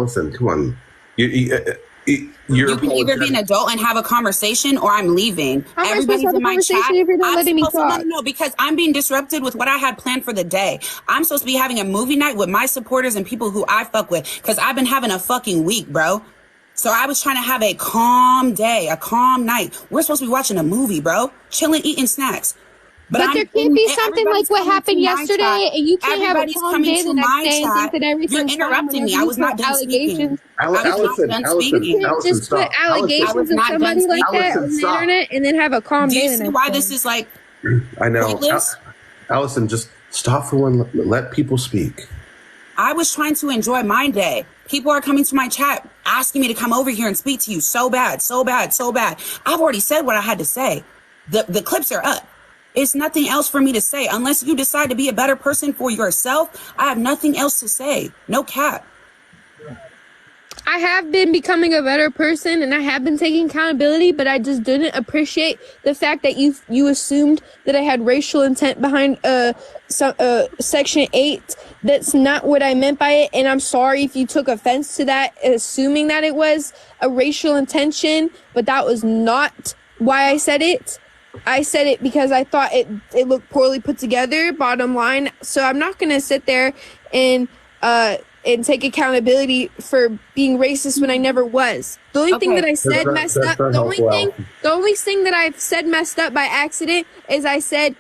Allison, come on. You can either be an adult and have a conversation, or I'm leaving. How am I supposed to have a conversation if you're not letting me talk? No, because I'm being disrupted with what I had planned for the day. I'm supposed to be having a movie night with my supporters and people who I fuck with, because I've been having a fucking week, bro. So I was trying to have a calm day, a calm night. We're supposed to be watching a movie, bro. Chilling, eating snacks. But there can't be something like what happened yesterday, and you can't have a calm day the next day and think that everything's You're interrupting me. I was not done speaking. Allison, just put allegations of somebody like that on the internet and then have a calm day. Do you see why this is like? I know. Allison, just stop for one. Let people speak. I was trying to enjoy my day. People are coming to my chat asking me to come over here and speak to you so bad, so bad, so bad. I've already said what I had to say. The clips are up. It's nothing else for me to say. Unless you decide to be a better person for yourself, I have nothing else to say. No cap. I have been becoming a better person and I have been taking accountability, but I just didn't appreciate the fact that you assumed that I had racial intent behind Section 8. That's not what I meant by it, and I'm sorry if you took offense to that, assuming that it was a racial intention, but that was not why I said it. I said it because I thought it looked poorly put together, bottom line. So I'm not going to sit there and take accountability for being racist when I never was. The only thing that I said messed up, the only thing that I've said messed up by accident is I said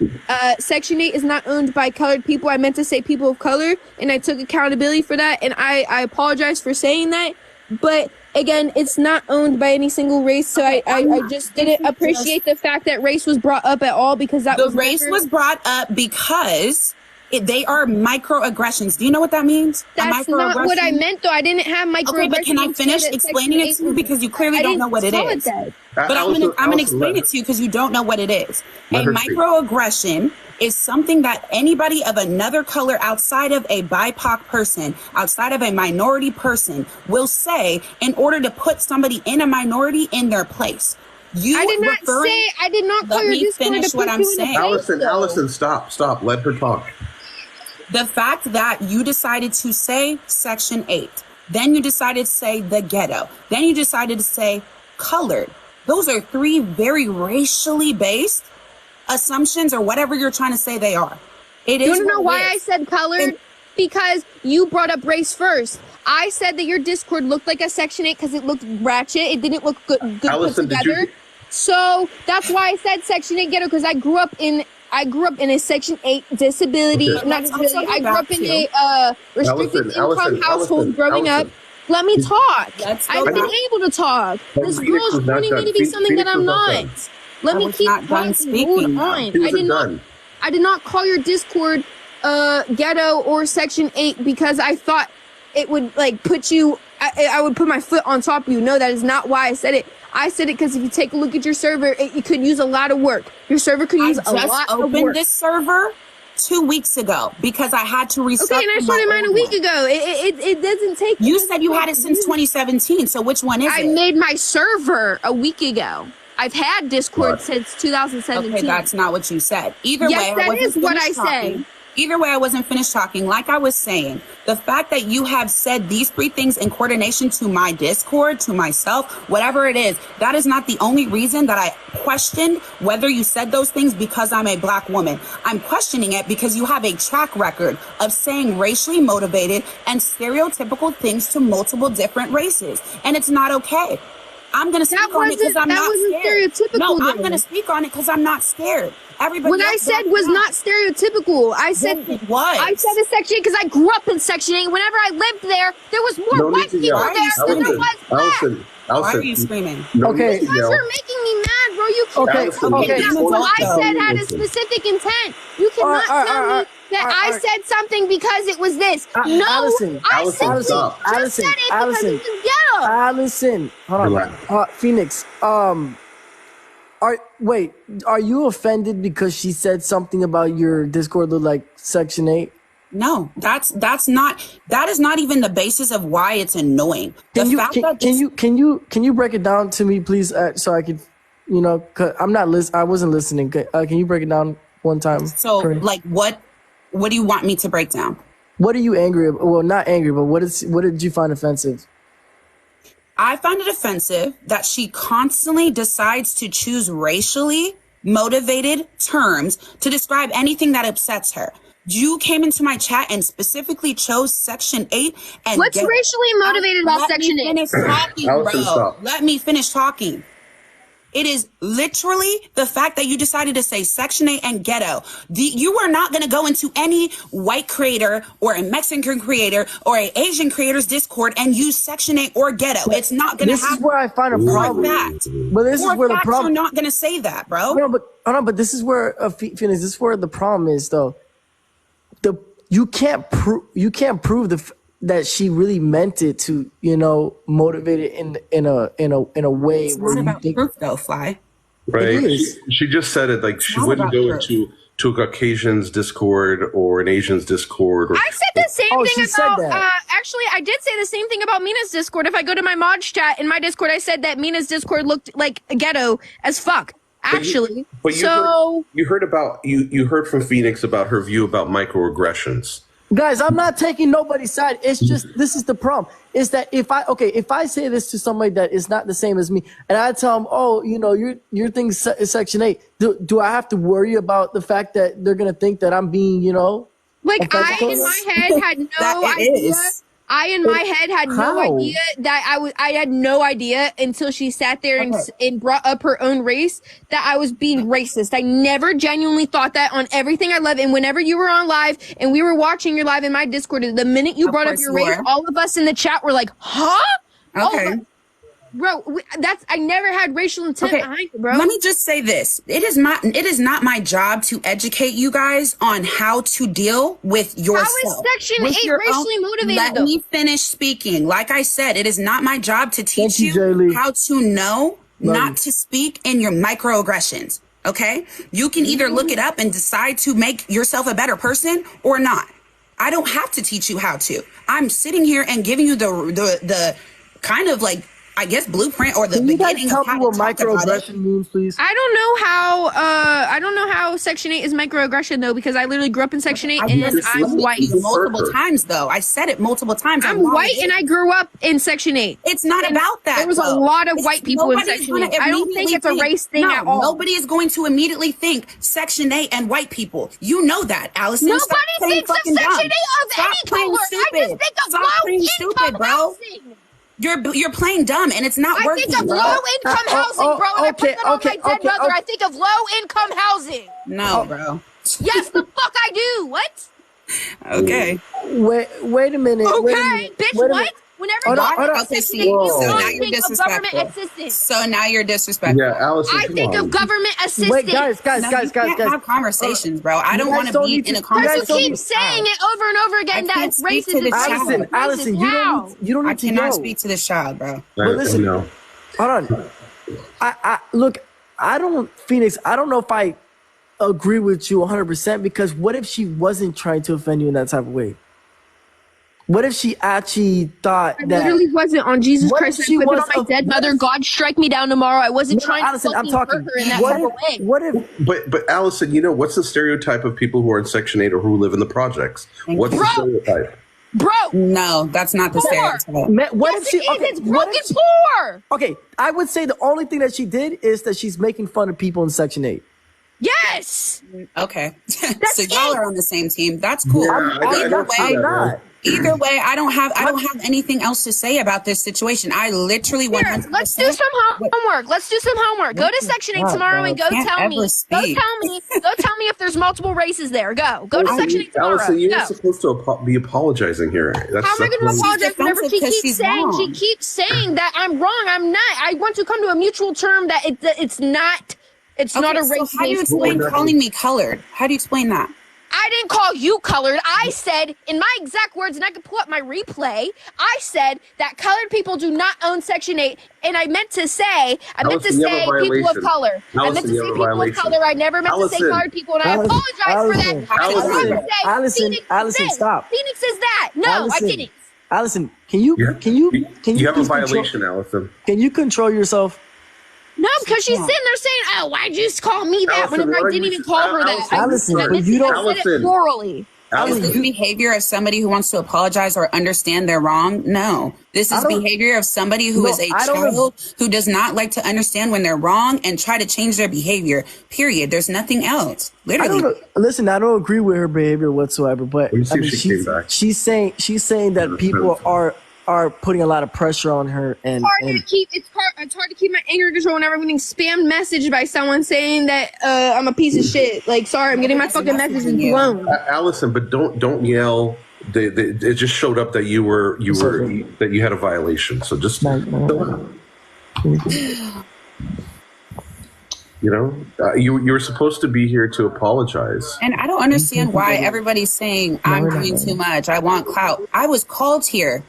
Section 8 is not owned by colored people. I meant to say people of color, and I took accountability for that, and I apologize for saying that. But again, it's not owned by any single race, so I just didn't appreciate the fact that race was brought up at all, because that was race was brought up because they are microaggressions. Do you know what that means? That's not what I meant, though. I didn't have microaggressions. Okay, but can I finish explaining it to you, because you clearly don't know what it is? But I'm gonna explain it to you because you don't know what it is. A microaggression is something that anybody of another color outside of a BIPOC person, outside of a minority person, will say in order to put somebody in a minority in their place. I did not call your Discord finish to what put I'm you in saying. a place, Allison, stop. Let her talk. The fact that you decided to say Section 8, then you decided to say the ghetto, then you decided to say colored. Those are three very racially based assumptions, or whatever you're trying to say they are. It is. You know why I said colored? Because you brought up race first. I said that your Discord looked like a Section 8 because it looked ratchet. It didn't look good Allison, put together. So that's why I said Section 8 ghetto, because I grew up in a Section 8 disability. Okay. Not disability. I grew up in a restricted income household growing up. Let me talk. I've been able to talk. This girl's wanting me to be something that I'm not. Let me keep talking. Hold on. I did not call your Discord ghetto or Section 8 because I thought it would like put you. I would put my foot on top of you. No, that is not why I said it. I said it because if you take a look at your server, it could use a lot of work. Your server could use a lot of work. I just opened this server 2 weeks ago because I had to restart. Okay, and I started mine a week ago. It doesn't take. You said you had it since 2017. So which one is it? I made my server a week ago. I've had Discord since 2017. Okay, that's not what you said. Either way, that is what I said. Either way, I wasn't finished talking. Like I was saying, the fact that you have said these three things in coordination to my Discord, to myself, whatever it is, that is not the only reason that I questioned whether you said those things because I'm a black woman. I'm questioning it because you have a track record of saying racially motivated and stereotypical things to multiple different races. And it's not okay. I'm going to speak on it because I'm not scared. No, I'm going to speak on it because I'm not scared. Everybody what I said was not stereotypical. I said it was. I said in Section 8 because I grew up in Section 8. Whenever I lived there was more white people there than there was black. Why are you screaming? Okay. Because you're making me mad, bro. You can't tell me that what I said had a specific intent. You cannot tell me that I said something because it was this. No, I simply just said it because it was ghetto. Allison, hold on. Phoenix, are you offended because she said something about your Discord look like Section 8? No, that is not even the basis of why it's annoying. Can you break it down to me, please, so I could, cause I wasn't listening. Can you break it down one time? So, like, what do you want me to break down? What are you angry about? Well, not angry, but what did you find offensive? I find it offensive that she constantly decides to choose racially motivated terms to describe anything that upsets her. You came into my chat and specifically chose Section 8. And what's racially motivated about Section 8? Let me finish talking. It is literally the fact that you decided to say Section 8 and ghetto. You are not going to go into any white creator or a Mexican creator or an Asian creator's Discord and use Section 8 or ghetto. It's not going to happen. This is where I find a problem. But this is where the problem. You're not going to say that, bro. But this is where Phoenix. This is where the problem is, though. You can't prove that she really meant it to, motivate it in a way it's where not you about think. Proof, though, Fly. Right. She just said it like she wouldn't go into a Caucasian's Discord or an Asian's Discord. I said the same thing about. Actually, I did say the same thing about Mina's Discord. If I go to my mods chat in my Discord, I said that Mina's Discord looked like ghetto as fuck. Actually, you heard from Feenyx about her view about microaggressions. Guys, I'm not taking nobody's side. It's just, this is the problem. Is that if I say this to somebody that is not the same as me, and I tell them, oh, your thing's Section 8, do I have to worry about the fact that they're gonna think that I'm being, like I in my head had no idea. I in my head had no idea that I had no idea until she sat there and brought up her own race that I was being racist. I never genuinely thought that on everything I love. And whenever you were on live and we were watching your live in my Discord, the minute you brought up your race, all of us in the chat were like, huh? Okay. Bro, I never had racial intent behind it, bro. Let me just say this. It is not my job to educate you guys on how to deal with yourself. How is Section 8 racially motivated, Let me finish speaking. Like I said, it is not my job to teach you how to know not to speak in your microaggressions. Okay? You can either look it up and decide to make yourself a better person or not. I don't have to teach you how to. I'm sitting here and giving you the kind of like, I guess, blueprint or the beginning of how to talk about it. Means, please? I don't know how Section 8 is microaggression though, because I literally grew up in Section 8 and I'm white. Multiple times though. I said it multiple times. I'm white and I grew up in Section 8. It's not about that. There was a lot of white people in Section 8. I don't think it's a race thing at all. Nobody is going to immediately think Section 8 and white people. You know that, Allison. Nobody thinks of Section 8 of any color. I just think of low-income housing. You're playing dumb and it's not working. I think of low-income housing, bro. And I put that on my dead brother. I think of low-income housing. No, bro. Yes, the fuck I do. What? Okay. Wait a minute. Okay, bitch, what? Whenever so now you're disrespectful. So now you're disrespectful. Yeah, Allison, I think of government assistance. Wait, guys. Have conversations, bro. I don't want to be in a conversation. You keep saying it over and over again that it's racist. Allison, you don't need to. I cannot speak to this child, bro. But listen, hold on. Look. Feenyx. I don't know if I agree with you 100% because what if she wasn't trying to offend you in that type of way? What if she actually thought that... I literally wasn't on Jesus Christ. I put it on my dead mother. God strike me down tomorrow. I wasn't trying to fucking hurt her in that type of way. What if... But Allison, what's the stereotype of people who are in Section 8 or who live in the projects? What's the stereotype? Bro! No, that's not the stereotype. It's broken poor! Okay, I would say the only thing that she did is that she's making fun of people in Section 8. Yes! Okay. So y'all are on the same team. That's cool. Yeah, I'm not. Either way, I don't have anything else to say about this situation. I literally want. Let's do some homework. Go to Section 8 tomorrow and go tell me. Go tell me if there's multiple races there. Go to Section 8 tomorrow. Allison, you're supposed to be apologizing here. How am I going to apologize whenever she keeps saying that I'm wrong? I'm not. I want to come to a mutual term that it's not. It's not a race. So how do you explain calling me colored? How do you explain that? I didn't call you colored. I said, in my exact words, and I can pull up my replay, I said that colored people do not own Section 8, and I meant to say people of color. I meant to say people of color. I never meant to say colored people, and I apologize for that. Allison, stop. Feenyx is that. No, I didn't. Allison, can you You have a violation, Allison. Can you control yourself? No, because she's sitting there saying, "Oh, why'd you just call me that?" Whenever I didn't even call her that. Allison, I said it plurally. Is this behavior of somebody who wants to apologize or understand they're wrong? No. This is behavior of somebody who is a child who does not like to understand when they're wrong and try to change their behavior. Period. There's nothing else. Literally. Listen, I don't agree with her behavior whatsoever, but I mean, she's saying that people are putting a lot of pressure on her, and it's hard to keep my anger control whenever I'm getting spam messaged by someone saying that I'm a piece of shit. Like, sorry, I'm getting my fucking messages blown. Allison, but don't yell. It just showed up that you had a violation. So just you were supposed to be here to apologize. And I don't understand why everybody's saying I'm doing too much. I want clout. I was called here.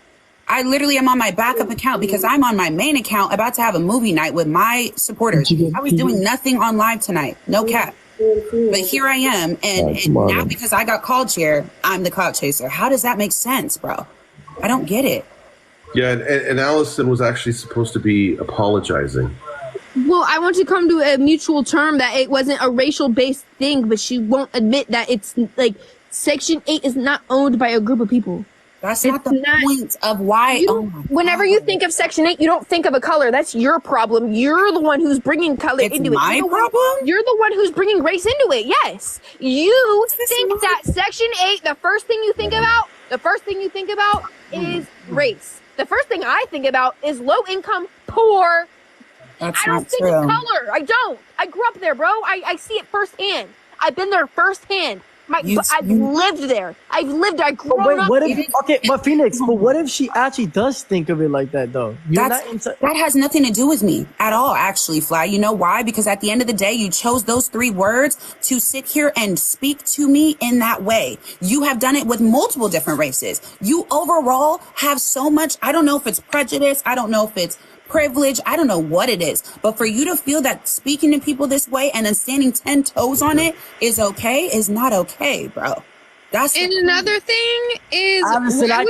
I literally am on my backup account because I'm on my main account about to have a movie night with my supporters. I was doing nothing on live tonight. No cap. But here I am. And now because I got called here, I'm the clout chaser. How does that make sense, bro? I don't get it. Yeah, and Allison was actually supposed to be apologizing. Well, I want to come to a mutual term that it wasn't a racial-based thing, but she won't admit that it's like Section 8 is not owned by a group of people. That's not the point of why. Whenever you think of Section 8, you don't think of a color. That's your problem. You're the one who's bringing color into it. My problem? You're the one who's bringing race into it. Yes. You think that Section 8, the first thing you think about is race. The first thing I think about is low income, poor. That's I don't think of color. I don't. I grew up there, bro. I see it firsthand. I've been there firsthand. I've lived there. I grew up. But Phoenix, but what if she actually does think of it like that, though? That has nothing to do with me at all, actually, Fly. You know why? Because at the end of the day, you chose those 3 words to sit here and speak to me in that way. You have done it with multiple different races. You overall have so much, I don't know if it's prejudice, I don't know if it's privilege, I don't know what it is, but for you to feel that speaking to people this way and then standing 10 toes on it is okay is not okay, bro. And another thing is, honestly, I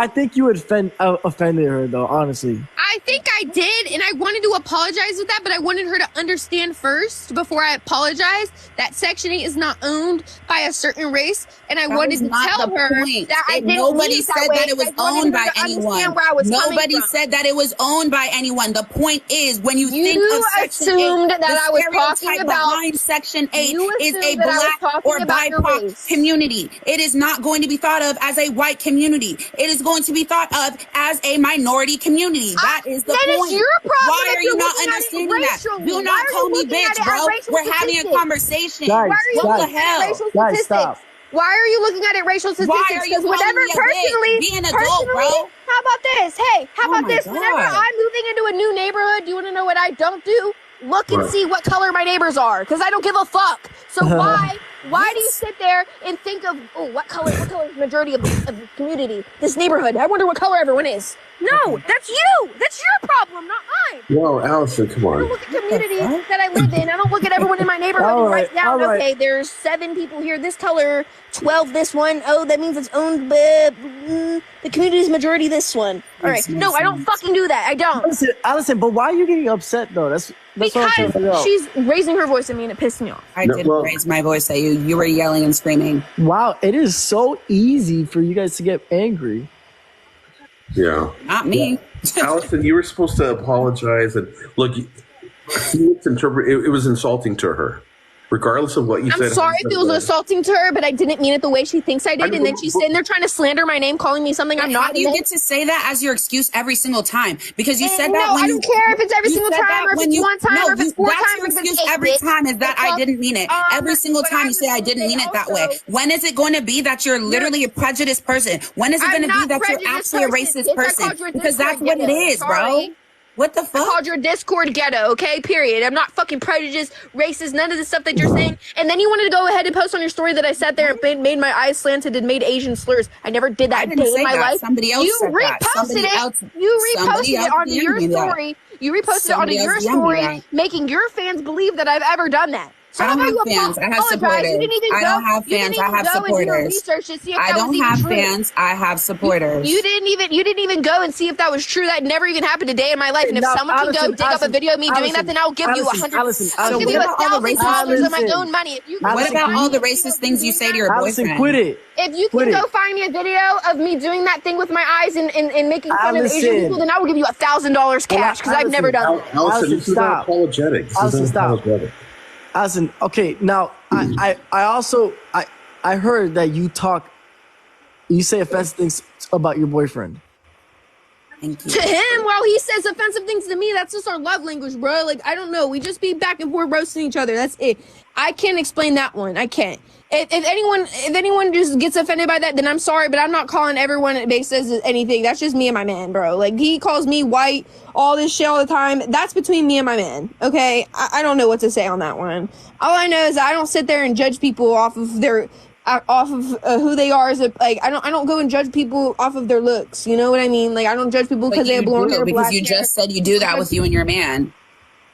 think you offended her, though. Honestly, I think I did, and I wanted to apologize with that, but I wanted her to understand first before I apologized that Section 8 is not owned by a certain race, and I wanted to tell her that nobody said that it was owned by anyone. Nobody said that it was owned by anyone. The point is, when you think of Section 8, that I was talking about behind Section 8 is a black or BIPOC community. It is not going to be thought of as a white community. It is going to be thought of as a minority community. That is the point. Your problem. Why are you not understanding that? Do not call me bitch, bro. We're having a conversation. Guys, what the hell? Guys, stop. Why are you looking at it racial statistics? Why are you be an adult, bro? How about this? Hey, how about this? God. Whenever I'm moving into a new neighborhood, do you want to know what I don't do? Look and see what color my neighbors are, because I don't give a fuck. So why do you sit there and think of, what color is the majority of the community, this neighborhood? I wonder what color everyone is. No, that's you. That's your problem, not mine. Whoa, Allison, come on. I don't look at the community that I live in. I don't look at everyone in my neighborhood and write down, okay, there's 7 people here, this color, 12 this one. Oh, that means it's owned by the community's majority this one. All right. No, I don't fucking do that. I don't. Allison, but why are you getting upset, though? That's because she's raising her voice at me and it pissed me off. I didn't raise my voice at you. You were yelling and screaming. Wow, it is so easy for you guys to get angry. Yeah. Not me. Allison, you were supposed to apologize. And look, it was insulting to her. Regardless of what you said. I'm sorry if it was assaulting to her, but I didn't mean it the way she thinks I did. And then she's sitting there trying to slander my name, calling me something I'm not. How do you get to say that as your excuse every single time? Because you said that when I don't care if it's every single time or if it's one time or if it's 4 times. That's your excuse every time is that I didn't mean it. Every single time you say I didn't mean it that way. When is it going to be that you're literally a prejudiced person? When is it going to be that you're actually a racist person? Because that's what it is, bro. What the fuck? I called your Discord ghetto, okay? Period. I'm not fucking prejudiced, racist, none of the stuff that you're saying. And then you wanted to go ahead and post on your story that I sat there and made my eyes slanted and made Asian slurs. I never did that day in my life. Somebody else said that. You reposted it onto your story. You reposted it onto your story, making your fans believe that I've ever done that. So I don't have fans. I have supporters. You didn't even I don't have fans. I have supporters. I don't have fans. I have supporters. You didn't even go and see if that was true. That never even happened a day in my life. And if someone can go dig up a video of me doing that, then I'll give you 100. I'll give you $1,000 of my own money. What about all the racist things you say to your boyfriend? Quit it. If you can go find me a video of me doing that thing with my eyes and making fun of Asian people, then I will give you $1,000 cash because I've never done that. Allison, this is not apologetic. Allison, stop. Allison, okay, now I also heard that you say offensive things about your boyfriend. Thank you. To him, while he says offensive things to me, that's just our love language, bro. Like, I don't know. We just be back and forth roasting each other. That's it. I can't explain that one. I can't. If anyone just gets offended by that, then I'm sorry, but I'm not calling everyone that says anything. That's just me and my man, bro. Like, he calls me white, all this shit all the time. That's between me and my man, okay? I don't know what to say on that one. All I know is that I don't sit there and judge people off of their... who they are. Like, I don't go and judge people off of their looks. You know what I mean? Like, I don't judge people because they have blonde hair, because you just said you do that with you and your man.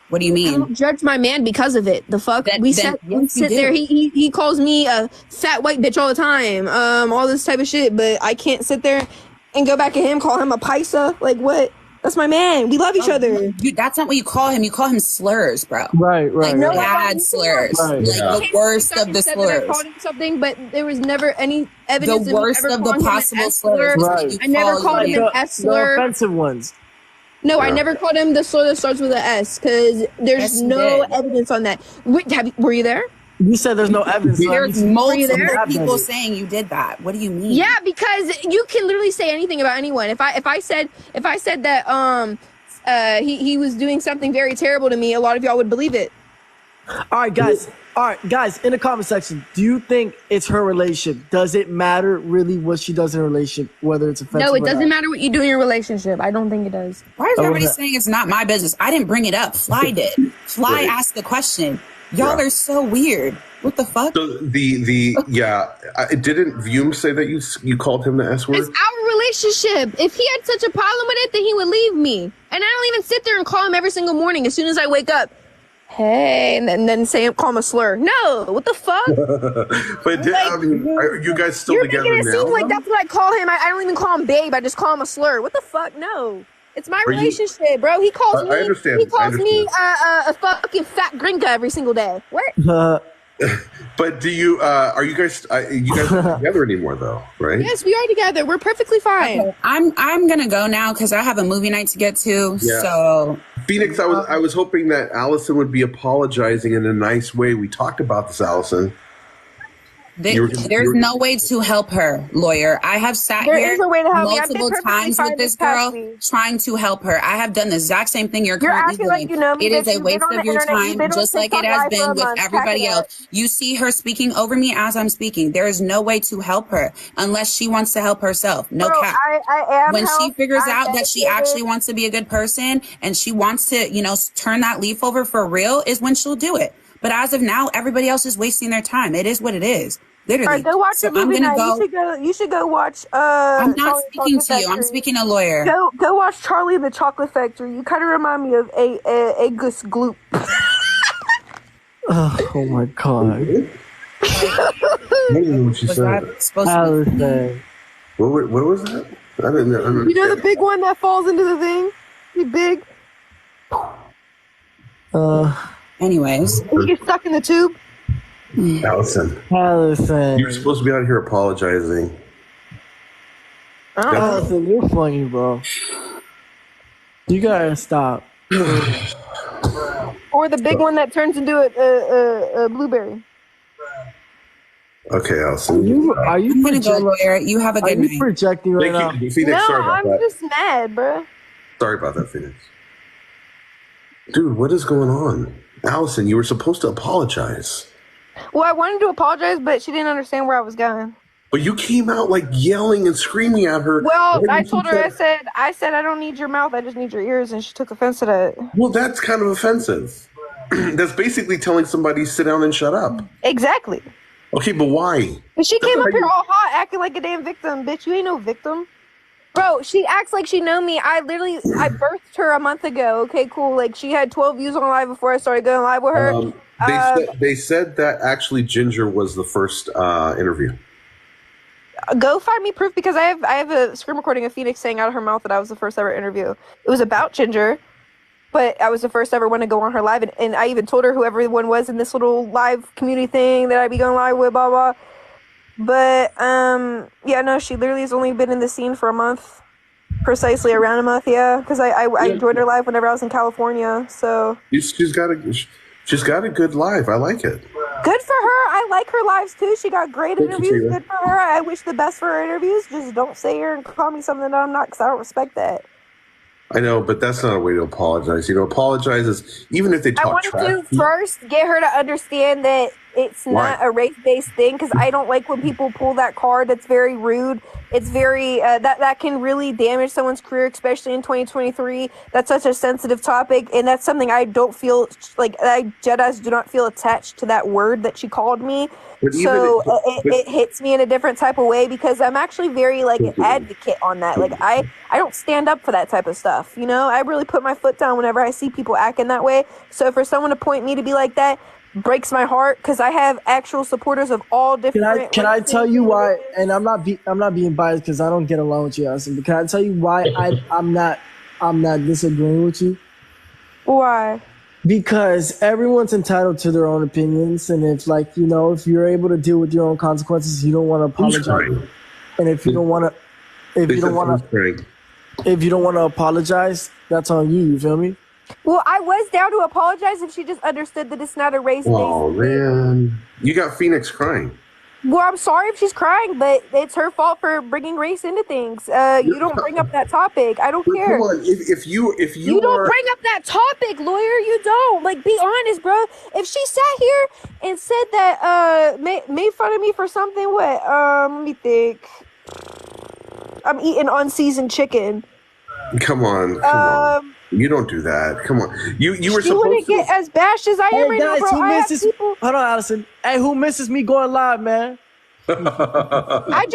What do you mean? I don't judge my man because of it. The fuck? We sit there. He calls me a fat white bitch all the time. All this type of shit. But I can't sit there and go back at him, call him a paisa. Like, what? That's my man. We love each other. Dude, that's not what you call him. You call him slurs, bro. Right. Like bad slurs. Right. Like the worst of the slurs. I called him something, but there was never any evidence. The worst of the possible slurs. Right. I never called him an S slur. The offensive ones. No, I never called him the slur that starts with an S because there's no evidence on that. Were you there? You said there's no evidence. There's multiple people saying you did that. What do you mean? Yeah, because you can literally say anything about anyone. If I said that he was doing something very terrible to me, a lot of y'all would believe it. All right, guys, in the comment section, do you think it's her relationship? Does it matter really what she does in a relationship, whether it's offensive? No, it doesn't matter what you do in your relationship. I don't think it does. Why is everybody saying it's not my business? I didn't bring it up. Fly did. Fly asked the question. Y'all are so weird. What the fuck? So didn't Vume say that you called him the S word? It's our relationship. If he had such a problem with it, then he would leave me. And I don't even sit there and call him every single morning as soon as I wake up. Hey, and then call him a slur. No, what the fuck? But I mean, are you guys still together now? You're making it seem like that's what I call him. I don't even call him babe. I just call him a slur. What the fuck? No. It's my relationship, bro. He calls me. I understand. He calls me a fucking fat gringa every single day. What? But do you? Are you guys? You guys aren't together anymore, though, right? Yes, we are together. We're perfectly fine. Okay. I'm gonna go now because I have a movie night to get to. Yeah. So, Feenyx, I was hoping that Allison would be apologizing in a nice way. We talked about this, Allison. There's no way to help her, lawyer. I have sat here multiple times with this girl trying to help her. I have done the exact same thing you're currently doing. Like you know me, it is a waste of your time, just like it has been with everybody else. You see her speaking over me as I'm speaking. There is no way to help her unless she wants to help herself. No cap. When she figures out that she actually wants to be a good person and she wants to, turn that leaf over for real is when she'll do it. But as of now, everybody else is wasting their time. It is what it is. Literally. All right, go watch the movie night. You should go watch. I'm not speaking to you. I'm speaking to a lawyer. Go watch Charlie and the Chocolate Factory. You kind of remind me of a Gus Gloop. Oh my god. I don't know what she said. What was that? I didn't know. You know the big one that falls into the thing? The big. Anyways. You get stuck in the tube? Allison. You're supposed to be out here apologizing. Allison, you're funny, bro. You gotta stop. Or the big one that turns into a blueberry. Okay, Allison. Are you projecting? Lawyer. You have a good night. Are you projecting right now? Feenyx, no, sorry about I'm just mad, bro. Sorry about that, Feenyx. Dude, what is going on? Allison, you were supposed to apologize. Well, I wanted to apologize, but she didn't understand where I was going. But you came out like yelling and screaming at her. Well, I told her, I said, I don't need your mouth, I just need your ears, and she took offense to that. Well, that's kind of offensive. That's basically telling somebody sit down and shut up. Exactly. Okay, but why? But she came up here all hot, acting like a damn victim, bitch. You ain't no victim. Bro, she acts like she know me. I birthed her a month ago. Okay, cool. Like, she had 12 views on live before I started going live with her. They said that actually Ginger was the first interview. Go find me proof, because I have a screen recording of Feenyx saying out of her mouth that I was the first ever interview. It was about Ginger. But I was the first ever one to go on her live, and I even told her who everyone was in this little live community thing that I'd be going live with, blah, blah. But, yeah, no, she literally has only been in the scene for a month. Precisely around a month, yeah. Because I joined her live whenever I was in California, so. She's got a good live. I like it. Good for her. I like her lives, too. She got great interviews. Good for her. I wish the best for her interviews. Just don't say her and call me something that I'm not, because I don't respect that. I know, but that's not a way to apologize. Apologize is, even if they talk trash. I wanted to first get her to understand that it's not a race-based thing, because I don't like when people pull that card. That's very rude. It's very, that can really damage someone's career, especially in 2023. That's such a sensitive topic, and that's something I don't feel, like, Jedis do not feel attached to that word that she called me. It hits me in a different type of way, because I'm actually very, like, an advocate on that. Like, I don't stand up for that type of stuff, I really put my foot down whenever I see people acting that way. So for someone to point me to be like that breaks my heart, because I have actual supporters of all different. Can I tell you why? And I'm not being biased, because I don't get along with you, Allison. But can I tell you why I'm not disagreeing with you? Why? Because everyone's entitled to their own opinions, and if if you're able to deal with your own consequences, you don't want to apologize. And if you don't want to apologize, that's on you. You feel me? Well, I was down to apologize if she just understood that it's not a race-based. Oh man, you got Feenyx crying. Well, I'm sorry if she's crying, but it's her fault for bringing race into things. You don't bring up that topic. I don't care. Come on, if you don't bring up that topic, lawyer. You don't. Like, be honest, bro. If she sat here and said that made fun of me for something, what? Let me think. I'm eating unseasoned chicken. Come on. You don't do that. Come on. You were supposed to. You wouldn't get as bashed as I am right now, bro. Hold on, Allison. Hey, who misses me going live, man? I just